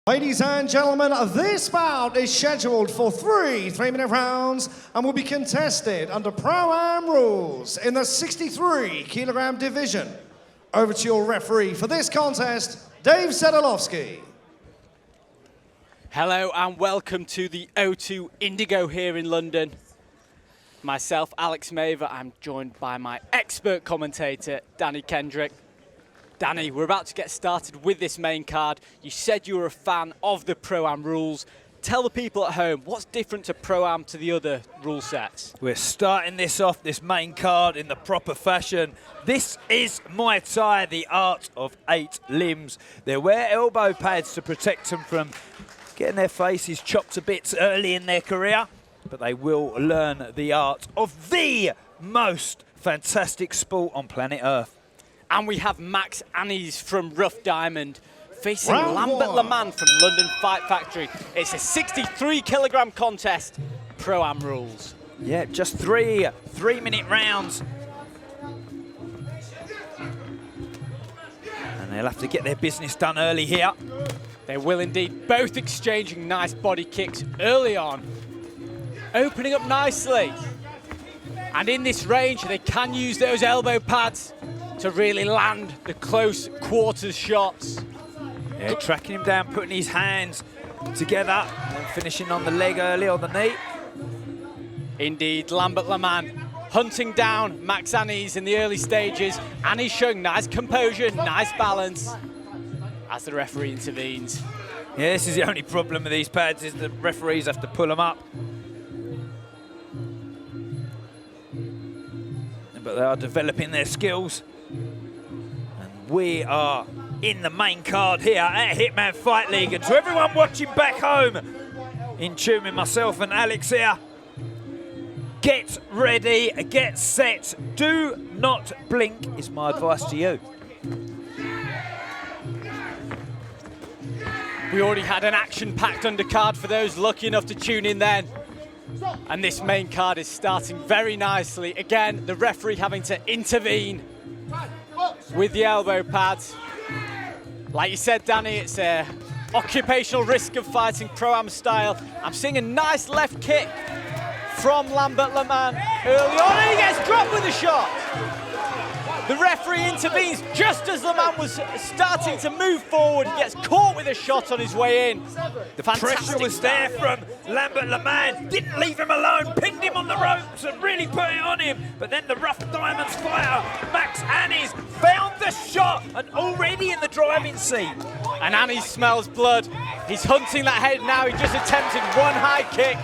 Ladies and gentlemen, this bout is scheduled for 3 3-minute rounds and will be contested under Pro-Am rules in the 63 kilogram division. Over to your referee for this contest, Dave Sedilowski. Hello and welcome to the O2 Indigo here in London. Myself, Alex Maver, I'm joined by my expert commentator, Danny Kendrick. Danny, we're about to get started with this main card. You said you were a fan of the Pro-Am rules. Tell the people at home, what's different to Pro-Am to the other rule sets? We're starting this off, this main card, in the proper fashion. This is Muay Thai, the art of 8 limbs. They wear elbow pads to protect them from getting their faces chopped to bits early in their career, but they will learn the art of the most fantastic sport on planet Earth. And we have Max Annies from Rough Diamond facing Round Lambert one. Laman from London Fight Factory. It's a 63 kilogram contest, Pro-Am rules. Yeah, just 3-minute rounds. And they'll have to get their business done early here. They will indeed, both exchanging nice body kicks early on. Opening up nicely. And in this range, they can use those elbow pads to really land the close quarters shots. Yeah, tracking him down, putting his hands together, and then finishing on the leg early, on the knee. Indeed, Lambert Laman hunting down Max Annies in the early stages, and he's showing nice composure, nice balance as the referee intervenes. Yeah, this is the only problem with these pads, is the referees have to pull them up. But they are developing their skills. And we are in the main card here at Hitman Fight League. And to everyone watching back home, in tune with myself and Alex here, get ready, get set. Do not blink is my advice to you. We already had an action-packed undercard for those lucky enough to tune in then. And this main card is starting very nicely. Again, the referee having to intervene with the elbow pads. Like you said, Danny, it's a occupational risk of fighting Pro-Am style. I'm seeing a nice left kick from Lambert Laman early on, and he gets dropped with a shot. The referee intervenes just as Laman was starting to move forward. He gets caught with a shot on his way in. The pressure was there from Lambert Laman. Didn't leave him alone, pinned him on the ropes and really put it on him. But then the Rough Diamonds fighter, Max Annies, found the shot and already in the driving seat. And Annies smells blood. He's hunting that head now. He just attempted one high kick.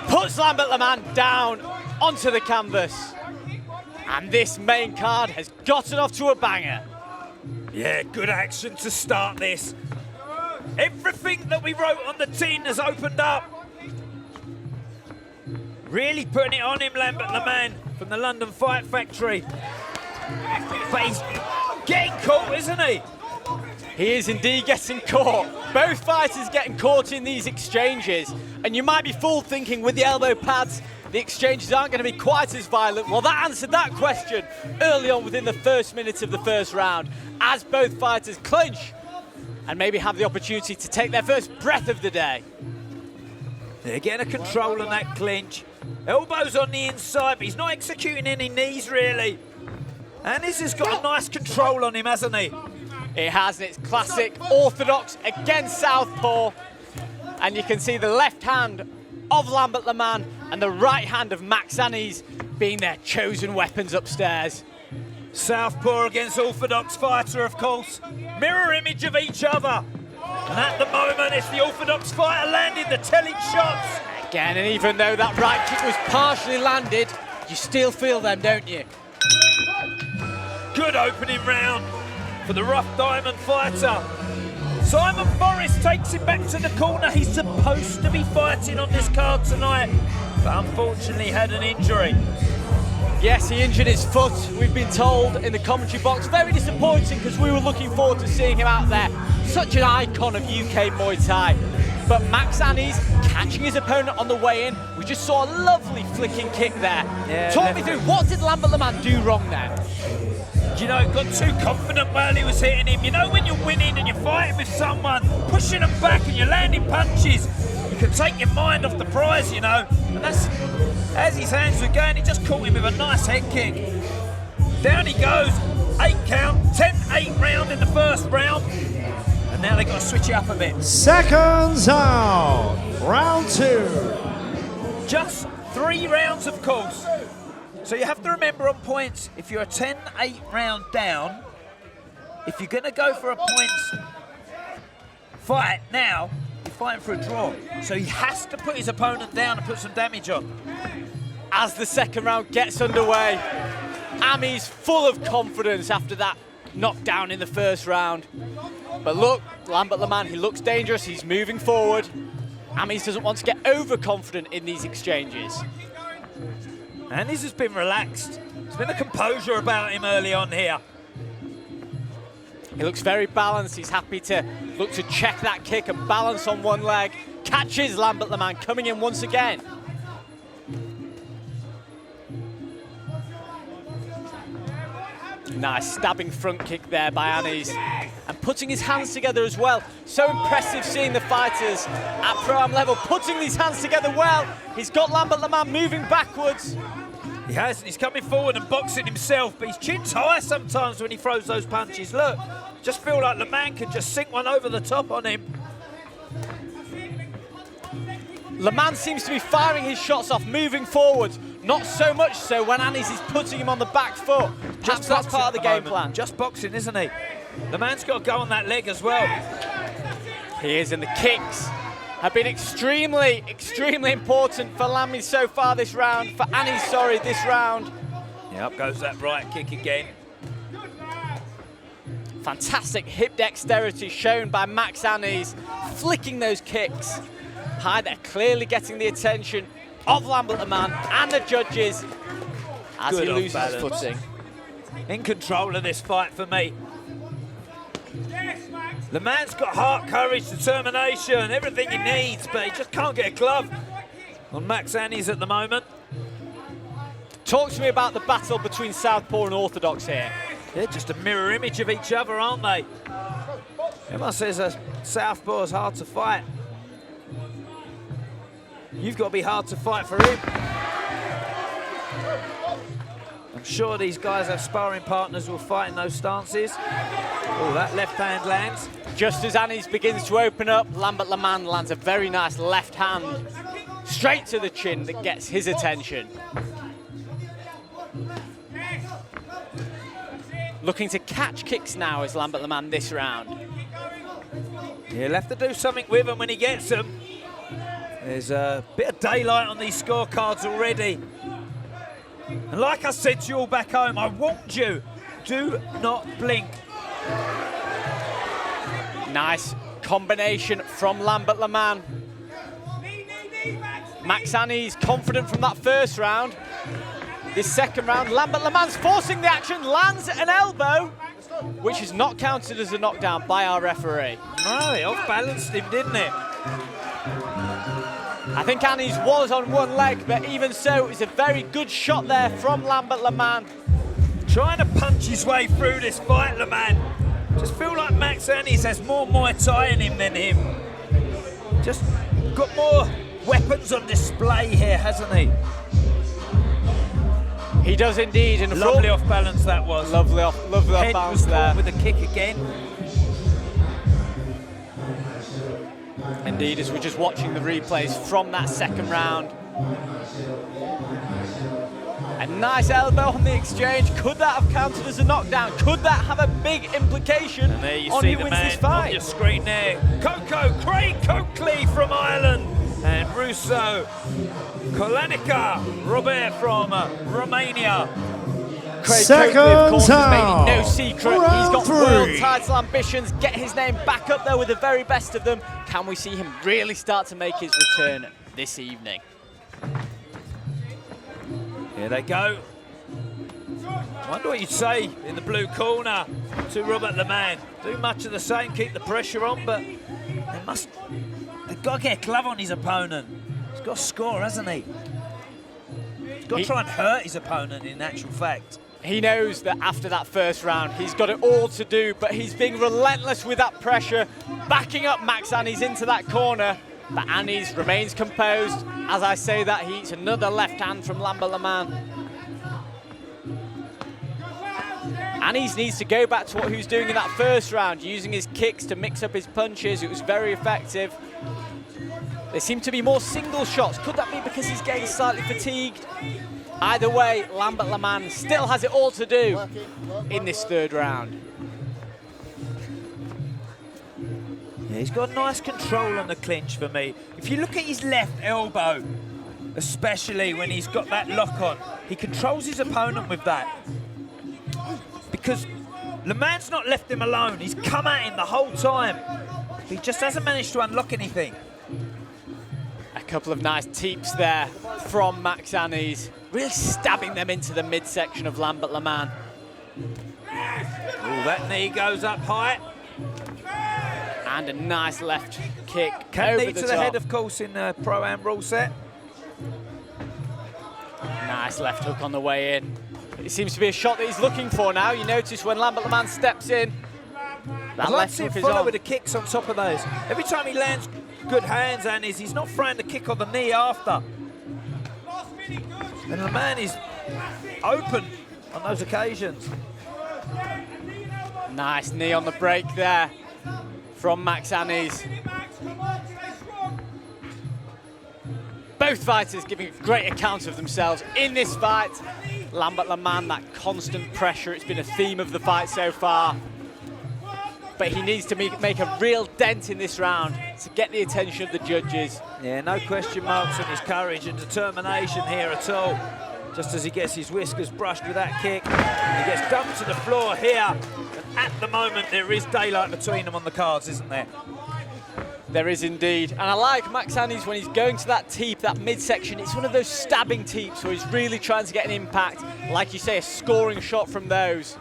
Puts Lambert Laman down onto the canvas. And this main card has gotten off to a banger. Yeah, good action to start this. Everything that we wrote on the tin has opened up. Really putting it on him, Lambert Laman from the London Fight Factory. But he's getting caught, isn't he? He is indeed getting caught. Both fighters getting caught in these exchanges. And you might be fooled thinking with the elbow pads, the exchanges aren't going to be quite as violent. Well, that answered that question early on within the first minutes of the first round, as both fighters clinch and maybe have the opportunity to take their first breath of the day. They're getting a control on that clinch. Elbows on the inside, but he's not executing any knees, really. And this has got a nice control on him, hasn't he? It has, and it's classic orthodox against southpaw. And you can see the left hand of Lambert Laman and the right hand of Max Annies being their chosen weapons upstairs. Southpaw against orthodox fighter, of course. Mirror image of each other. And at the moment, it's the orthodox fighter landing the telling shots. Again, and even though that right kick was partially landed, you still feel them, don't you? Good opening round for the Rough Diamond fighter. Simon Forrest takes him back to the corner. He's supposed to be fighting on this card tonight, but unfortunately had an injury. Yes, he injured his foot, we've been told in the commentary box. Very disappointing because we were looking forward to seeing him out there. Such an icon of UK Muay Thai. But Max Annies catching his opponent on the way in. We just saw a lovely flicking kick there. Yeah, Talk me through, what did Lambert Laman do wrong there? you know, got too confident while he was hitting him. You know when you're winning and you're fighting with someone, pushing them back and you're landing punches, you can take your mind off the prize, you know. And that's, as his hands were going, he just caught him with a nice head kick. Down he goes, 8 count, 10-8 round in the first round. And now they've got to switch it up a bit. Seconds out, round 2. Just 3 rounds, of course. So you have to remember on points, if you're a 10-8 round down, if you're going to go for a points fight now, you're fighting for a draw. So he has to put his opponent down and put some damage on. As the second round gets underway, Ami's full of confidence after that knockdown in the first round. But look, Lambert Laman, he looks dangerous, he's moving forward. Amis doesn't want to get overconfident in these exchanges. And this has been relaxed. There's been a composure about him early on here. He looks very balanced. He's happy to look to check that kick and balance on one leg. Catches Lambert Laman coming in once again. Nice stabbing front kick there by Anis. And putting his hands together as well. So impressive seeing the fighters at Pro-Am level putting these hands together well. He's got Lambert Laman moving backwards. He has, and he's coming forward and boxing himself, but his chin's high sometimes when he throws those punches. Look, just feel like Laman could just sink one over the top on him. Laman seems to be firing his shots off, moving forwards. Not so much so when Anis is putting him on the back foot. Perhaps that's part of the game plan. Just boxing, isn't he? Laman's got to go on that leg as well. He is, and the kicks have been extremely, extremely important for Lamy so far this round, for Anis, sorry, this round. Yeah, up goes that right kick again. Fantastic hip dexterity shown by Max Anis, flicking those kicks. High, they're clearly getting the attention of Lambert Laman and the judges as he loses his footing. In control of this fight for me. Laman's got heart, courage, determination, everything he needs, but he just can't get a glove on Max Anis at the moment. Talk to me about the battle between Southpaw and Orthodox here. They're just a mirror image of each other, aren't they? Everyone says a Southpaw is hard to fight. You've got to be hard to fight for him. I'm sure these guys have sparring partners who will fight in those stances. Oh, that left hand lands. Just as Anis begins to open up, Lambert Laman lands a very nice left hand straight to the chin that gets his attention. Looking to catch kicks now is Lambert Laman this round. He'll have to do something with them when he gets them. There's a bit of daylight on these scorecards already. And like I said to you all back home, I warned you, do not blink. Nice combination from Lambert Laman. Max Anis confident from that first round. This second round, Lambert Laman's forcing the action, lands an elbow, which is not counted as a knockdown by our referee. No, it off-balanced him, didn't it? I think Anis was on one leg, but even so, it's a very good shot there from Lambert Laman. Trying to punch his way through this fight, Laman. Just feel like Max Anis has more Muay Thai in him than him. Just got more weapons on display here, hasn't he? He does indeed. And lovely off balance that was. Lovely off balance there. With the kick again. Indeed, as we're just watching the replays from that second round. A nice elbow on the exchange. Could that have counted as a knockdown? Could that have a big implication and there you on see who the wins man this fight? On your screen there. Craig Coakley from Ireland. And Russo Kolanica Robert from Romania. Craig Coakley, of course, has made out. it no secret. Round He's got 3. world title ambitions. Get his name back up there with the very best of them. Can we see him really start to make his return this evening? Here they go. I wonder what you'd say in the blue corner to Robert Laman. Do much of the same, keep the pressure on, but they've got to get a glove on his opponent. He's got to score, hasn't he? He's got to try and hurt his opponent in actual fact. He knows that after that first round, he's got it all to do, but he's being relentless with that pressure, backing up Max Annies into that corner. But Annies remains composed. As I say that, he eats another left hand from Lambert Laman. Annies needs to go back to what he was doing in that first round, using his kicks to mix up his punches. It was very effective. They seem to be more single shots. Could that be because he's getting slightly fatigued? Either way, Lambert Laman still has it all to do in this third round. Yeah, he's got nice control on the clinch for me. If you look at his left elbow, especially when he's got that lock on, he controls his opponent with that. Because Laman's not left him alone. He's come at him the whole time. He just hasn't managed to unlock anything. A couple of nice teeps there from Max Annies, really stabbing them into the midsection of Lambert Laman. Oh, that knee goes up high. And a nice left kick Can over knee the to top. the head, of course, in the Pro-Am rule set. Nice left hook on the way in. It seems to be a shot that he's looking for now. You notice when Lambert Laman steps in, that I'd like left to see hook him is follow on. with the kicks on top of those. Every time he lands good hands, and he's not throwing the kick on the knee after. And Laman is open on those occasions. Nice knee on the break there from Max Annies. Both fighters giving great accounts of themselves in this fight. Lambert Laman, that constant pressure, it's been a theme of the fight so far. But he needs to make a real dent in this round to get the attention of the judges. Yeah, no question marks on his courage and determination here at all. Just as he gets his whiskers brushed with that kick, he gets dumped to the floor here. And at the moment, there is daylight between them on the cards, isn't there? There is indeed. And I like Max Annies when he's going to that teep, that midsection. It's one of those stabbing teeps where he's really trying to get an impact. Like you say, a scoring shot from those.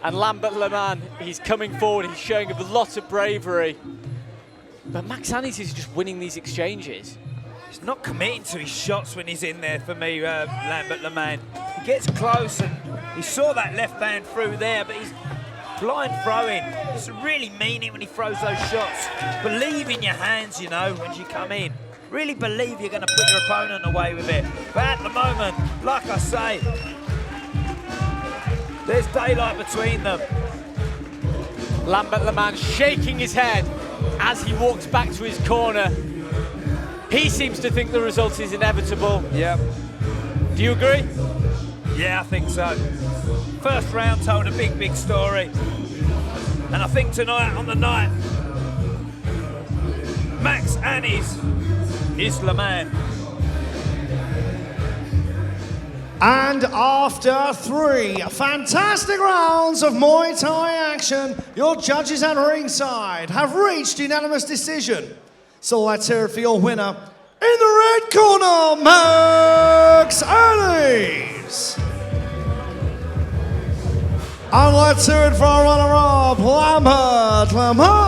And Lambert Laman, he's coming forward, he's showing a lot of bravery. But Max Annies is just winning these exchanges. He's not committing to his shots when he's in there for me, Lambert Laman. He gets close and he saw that left hand through there, but he's blind throwing. He doesn't really mean it when he throws those shots. Believe in your hands, you know, when you come in. Really believe you're going to put your opponent away with it. But at the moment, like I say, there's daylight between them. Lambert Laman shaking his head as he walks back to his corner. He seems to think the result is inevitable. Yep. Do you agree? Yeah, I think so. First round told a big, big story. And I think tonight, on the night, Max Annies is Laman. And after 3 fantastic rounds of Muay Thai action, your judges at ringside have reached unanimous decision. So let's hear it for your winner. In the red corner, Max Annies. And let's hear it for our runner-up, Lambert Laman.